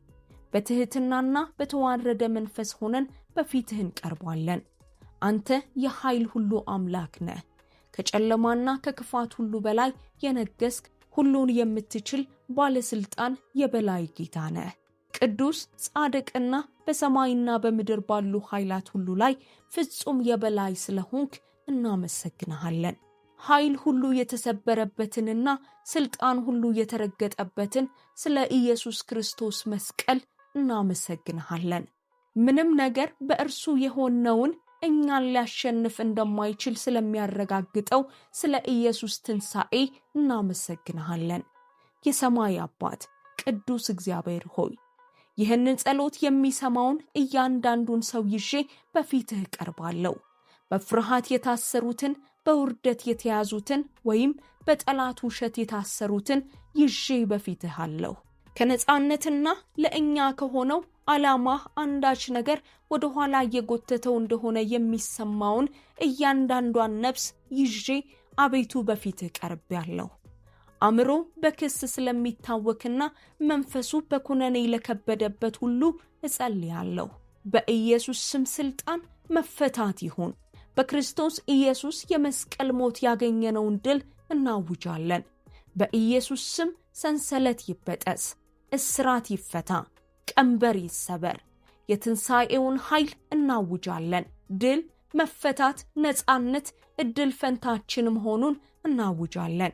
Speaker 1: በትህትናና በተዋረደ መንፈስ ሆነን በፊትህ እንቀርባለን። አንተ የኃይል ሁሉ አምላክ ነህ። ከጨለማና ከክፋት ሁሉ በላይ የነገስክ ሁሉን የምትችል ባለስልጣን የበላይ ጌታ ነህ። ቅዱስ ጻድቅና በሰማይና በምድር ባሉ ኃይላት ሁሉ ላይ ፍጹም የበላይ ስለሆንክ እናመሰግንሃለን። ኃይል ሁሉ የተሰበረበትንና ስልጣን ሁሉ የተረገጠበትን ስለ ኢየሱስ ክርስቶስ መስቀል እናመሰግንሃለን። ምንም ነገር በእርሱ የሆነውን እኛን ሊያሸንፍ እንደማይችል ስለሚያረጋግጠው ስለ ኢየሱስ ትንሣኤ እናመሰግንሃለን። የሰማይ አባት ቅዱስ እግዚአብሔር ሆይ ይህንን ጸሎት የሚሰማውን እያንዳንዱን ሰው ይዤ በፊትህ ቀርባለሁ። በፍርሃት የታሰሩትን፣ በውርደት የተያዙትን ወይም በጠላት ውሸት የታሰሩትን ይዤ በፊትህ አለሁ። ከነጻነትና ለእኛ ከሆነው ዓላማ አንዳች ነገር ወደ ኋላ እየጎተተው እንደሆነ የሚሰማውን እያንዳንዷን ነፍስ ይዤ አቤቱ በፊትህ ቀርቤያለሁ። አእምሮ በክስ ስለሚታወክና መንፈሱ በኩነኔ ለከበደበት ሁሉ እጸልያለሁ። በኢየሱስ ስም ስልጣን መፈታት ይሁን። በክርስቶስ ኢየሱስ የመስቀል ሞት ያገኘነውን ድል እናውጃለን። በኢየሱስ ስም ሰንሰለት ይበጠስ፣ እስራት ይፈታ፣ ቀንበር ይሰበር። የትንሣኤውን ኃይል እናውጃለን። ድል፣ መፈታት፣ ነጻነት እድል ፈንታችን መሆኑን እናውጃለን።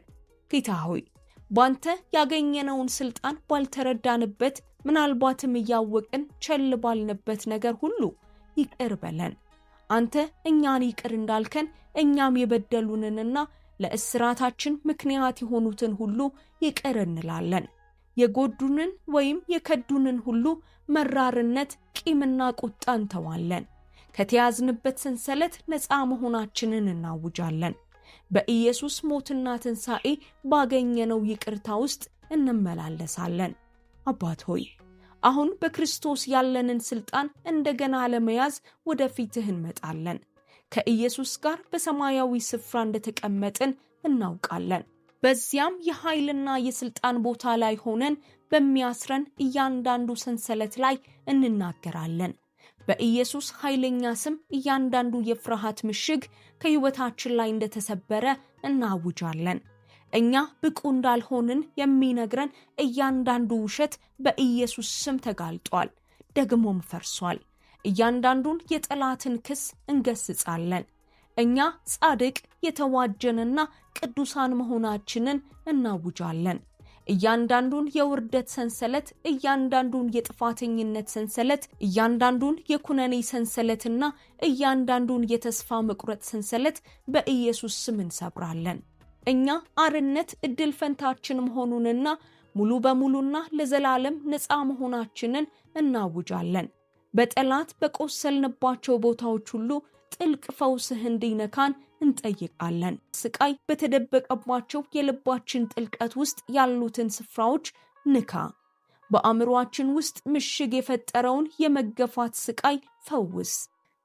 Speaker 1: ጌታ ሆይ ባንተ ያገኘነውን ስልጣን ባልተረዳንበት፣ ምናልባትም እያወቅን ቸል ባልንበት ነገር ሁሉ ይቅር በለን። አንተ እኛን ይቅር እንዳልከን እኛም የበደሉንንና ለእስራታችን ምክንያት የሆኑትን ሁሉ ይቅር እንላለን። የጎዱንን ወይም የከዱንን ሁሉ መራርነት፣ ቂምና ቁጣ እንተዋለን። ከተያዝንበት ሰንሰለት ነፃ መሆናችንን እናውጃለን። በኢየሱስ ሞትና ትንሣኤ ባገኘነው ይቅርታ ውስጥ እንመላለሳለን። አባት ሆይ አሁን በክርስቶስ ያለንን ስልጣን እንደገና ለመያዝ ወደ ፊትህ እንመጣለን። ከኢየሱስ ጋር በሰማያዊ ስፍራ እንደተቀመጥን እናውቃለን። በዚያም የኃይልና የስልጣን ቦታ ላይ ሆነን በሚያስረን እያንዳንዱ ሰንሰለት ላይ እንናገራለን። በኢየሱስ ኃይለኛ ስም እያንዳንዱ የፍርሃት ምሽግ ከሕይወታችን ላይ እንደተሰበረ እናውጃለን። እኛ ብቁ እንዳልሆንን የሚነግረን እያንዳንዱ ውሸት በኢየሱስ ስም ተጋልጧል፣ ደግሞም ፈርሷል። እያንዳንዱን የጠላትን ክስ እንገስጻለን። እኛ ጻድቅ፣ የተዋጀንና ቅዱሳን መሆናችንን እናውጃለን። እያንዳንዱን የውርደት ሰንሰለት፣ እያንዳንዱን የጥፋተኝነት ሰንሰለት፣ እያንዳንዱን የኩነኔ ሰንሰለትና እያንዳንዱን የተስፋ መቁረጥ ሰንሰለት በኢየሱስ ስም እንሰብራለን። እኛ አርነት እድል ፈንታችን መሆኑንና ሙሉ በሙሉና ለዘላለም ነፃ መሆናችንን እናውጃለን። በጠላት በቆሰልንባቸው ቦታዎች ሁሉ ጥልቅ ፈውስህ እንዲነካን እንጠይቃለን። ስቃይ በተደበቀባቸው የልባችን ጥልቀት ውስጥ ያሉትን ስፍራዎች ንካ። በአእምሮአችን ውስጥ ምሽግ የፈጠረውን የመገፋት ስቃይ ፈውስ።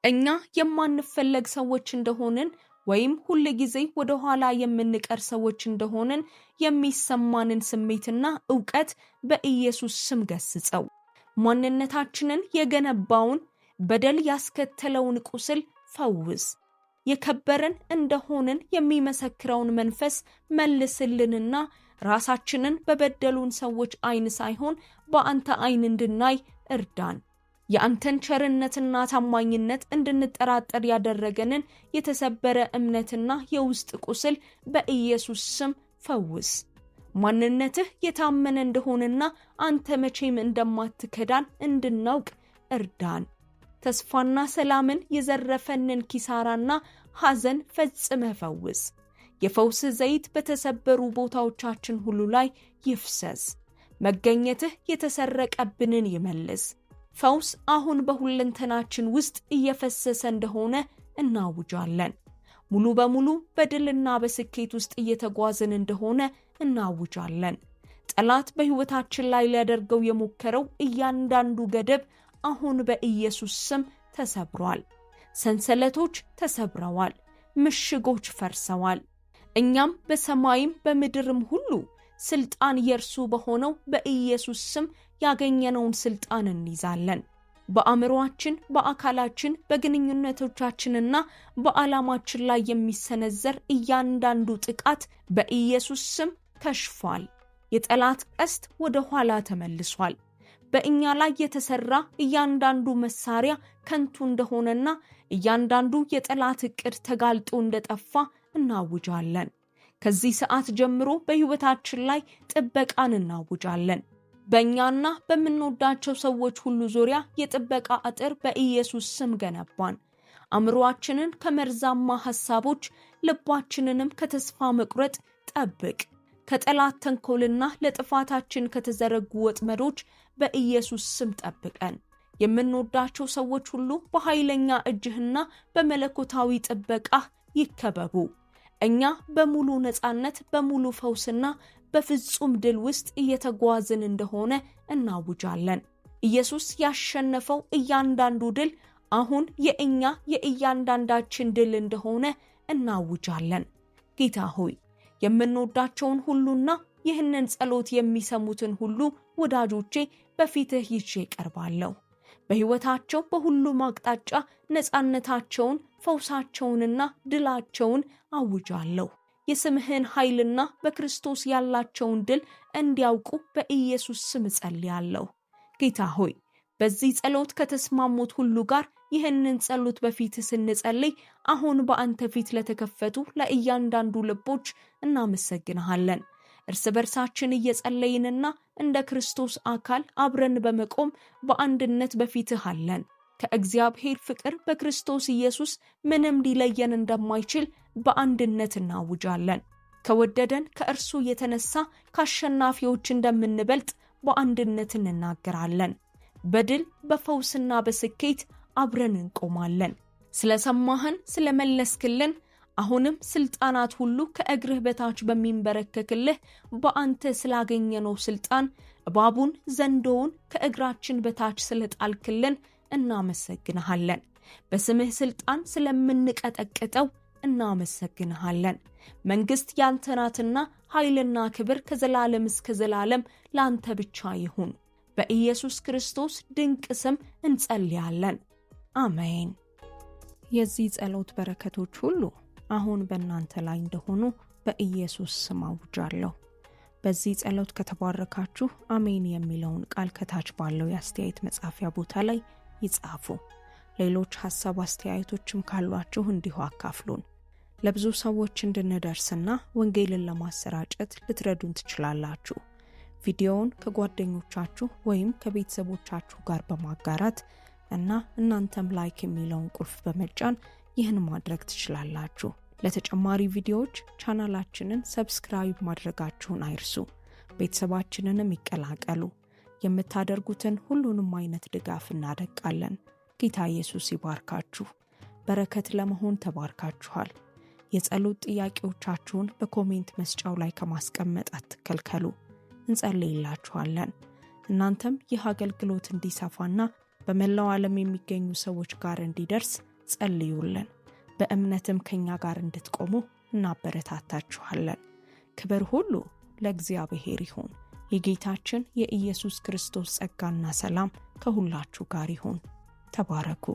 Speaker 1: እኛ የማንፈለግ ሰዎች እንደሆንን ወይም ሁል ጊዜ ወደ ኋላ የምንቀር ሰዎች እንደሆንን የሚሰማንን ስሜትና ዕውቀት በኢየሱስ ስም ገስጸው። ማንነታችንን የገነባውን በደል ያስከተለውን ቁስል ፈውስ። የከበረን እንደሆንን የሚመሰክረውን መንፈስ መልስልንና ራሳችንን በበደሉን ሰዎች ዓይን ሳይሆን በአንተ ዓይን እንድናይ እርዳን። የአንተን ቸርነትና ታማኝነት እንድንጠራጠር ያደረገንን የተሰበረ እምነትና የውስጥ ቁስል በኢየሱስ ስም ፈውስ። ማንነትህ የታመነ እንደሆነና አንተ መቼም እንደማትከዳን እንድናውቅ እርዳን። ተስፋና ሰላምን የዘረፈንን ኪሳራና ሐዘን ፈጽመህ ፈውስ። የፈውስ ዘይት በተሰበሩ ቦታዎቻችን ሁሉ ላይ ይፍሰስ። መገኘትህ የተሰረቀብንን ይመልስ። ፈውስ አሁን በሁለንተናችን ውስጥ እየፈሰሰ እንደሆነ እናውጃለን። ሙሉ በሙሉ በድልና በስኬት ውስጥ እየተጓዝን እንደሆነ እናውጃለን። ጠላት በሕይወታችን ላይ ሊያደርገው የሞከረው እያንዳንዱ ገደብ አሁን በኢየሱስ ስም ተሰብሯል። ሰንሰለቶች ተሰብረዋል። ምሽጎች ፈርሰዋል። እኛም በሰማይም በምድርም ሁሉ ስልጣን የእርሱ በሆነው በኢየሱስ ስም ያገኘነውን ስልጣን እንይዛለን። በአእምሮአችን፣ በአካላችን፣ በግንኙነቶቻችንና በዓላማችን ላይ የሚሰነዘር እያንዳንዱ ጥቃት በኢየሱስ ስም ከሽፏል። የጠላት ቀስት ወደ ኋላ ተመልሷል። በእኛ ላይ የተሰራ እያንዳንዱ መሳሪያ ከንቱ እንደሆነና እያንዳንዱ የጠላት ዕቅድ ተጋልጦ እንደጠፋ እናውጃለን። ከዚህ ሰዓት ጀምሮ በሕይወታችን ላይ ጥበቃን እናውጃለን። በእኛና በምንወዳቸው ሰዎች ሁሉ ዙሪያ የጥበቃ አጥር በኢየሱስ ስም ገነባን። አእምሮአችንን ከመርዛማ ሐሳቦች፣ ልባችንንም ከተስፋ መቁረጥ ጠብቅ። ከጠላት ተንኮልና ለጥፋታችን ከተዘረጉ ወጥመዶች በኢየሱስ ስም ጠብቀን። የምንወዳቸው ሰዎች ሁሉ በኃይለኛ እጅህና በመለኮታዊ ጥበቃህ ይከበቡ። እኛ በሙሉ ነፃነት፣ በሙሉ ፈውስና በፍጹም ድል ውስጥ እየተጓዝን እንደሆነ እናውጃለን። ኢየሱስ ያሸነፈው እያንዳንዱ ድል አሁን የእኛ የእያንዳንዳችን ድል እንደሆነ እናውጃለን። ጌታ ሆይ የምንወዳቸውን ሁሉና ይህንን ጸሎት የሚሰሙትን ሁሉ ወዳጆቼ በፊትህ ይዤ ቀርባለሁ። በሕይወታቸው በሁሉም አቅጣጫ ነፃነታቸውን፣ ፈውሳቸውንና ድላቸውን አውጃለሁ። የስምህን ኃይልና በክርስቶስ ያላቸውን ድል እንዲያውቁ በኢየሱስ ስም ጸልያለሁ። ጌታ ሆይ በዚህ ጸሎት ከተስማሙት ሁሉ ጋር ይህንን ጸሎት በፊት ስንጸልይ አሁን በአንተ ፊት ለተከፈቱ ለእያንዳንዱ ልቦች እናመሰግንሃለን። እርስ በርሳችን እየጸለይንና እንደ ክርስቶስ አካል አብረን በመቆም በአንድነት በፊትህ አለን። ከእግዚአብሔር ፍቅር በክርስቶስ ኢየሱስ ምንም ሊለየን እንደማይችል በአንድነት እናውጃለን። ከወደደን ከእርሱ የተነሳ ከአሸናፊዎች እንደምንበልጥ በአንድነት እንናገራለን። በድል በፈውስና በስኬት አብረን እንቆማለን። ስለሰማህን፣ ስለመለስክልን፣ አሁንም ስልጣናት ሁሉ ከእግርህ በታች በሚንበረከክልህ በአንተ ስላገኘነው ስልጣን እባቡን ዘንዶውን ከእግራችን በታች ስለጣልክልን እናመሰግንሃለን። በስምህ ስልጣን ስለምንቀጠቅጠው እናመሰግንሃለን። መንግስት ያንተ ናትና ኃይልና ክብር ከዘላለም እስከ ዘላለም ላንተ ብቻ ይሁን። በኢየሱስ ክርስቶስ ድንቅ ስም እንጸልያለን። አሜን። የዚህ ጸሎት በረከቶች ሁሉ አሁን በእናንተ ላይ እንደሆኑ በኢየሱስ ስም አውጃለሁ። በዚህ ጸሎት ከተባረካችሁ አሜን የሚለውን ቃል ከታች ባለው የአስተያየት መጻፊያ ቦታ ላይ ይጻፉ። ሌሎች ሐሳብ አስተያየቶችም ካሏችሁ እንዲሁ አካፍሉን። ለብዙ ሰዎች እንድንደርስና ወንጌልን ለማሰራጨት ልትረዱን ትችላላችሁ። ቪዲዮውን ከጓደኞቻችሁ ወይም ከቤተሰቦቻችሁ ጋር በማጋራት እና እናንተም ላይክ የሚለውን ቁልፍ በመጫን ይህን ማድረግ ትችላላችሁ። ለተጨማሪ ቪዲዮዎች ቻናላችንን ሰብስክራይብ ማድረጋችሁን አይርሱ። ቤተሰባችንንም ይቀላቀሉ። የምታደርጉትን ሁሉንም አይነት ድጋፍ እናደርጋለን። ጌታ ኢየሱስ ይባርካችሁ። በረከት ለመሆን ተባርካችኋል። የጸሎት ጥያቄዎቻችሁን በኮሜንት መስጫው ላይ ከማስቀመጥ አትከልከሉ። እንጸልይላችኋለን። እናንተም ይህ አገልግሎት እንዲሰፋና በመላው ዓለም የሚገኙ ሰዎች ጋር እንዲደርስ ጸልዩልን። በእምነትም ከኛ ጋር እንድትቆሙ እናበረታታችኋለን። ክብር ሁሉ ለእግዚአብሔር ይሁን። የጌታችን የኢየሱስ ክርስቶስ ጸጋና ሰላም ከሁላችሁ ጋር ይሁን። ተባረኩ።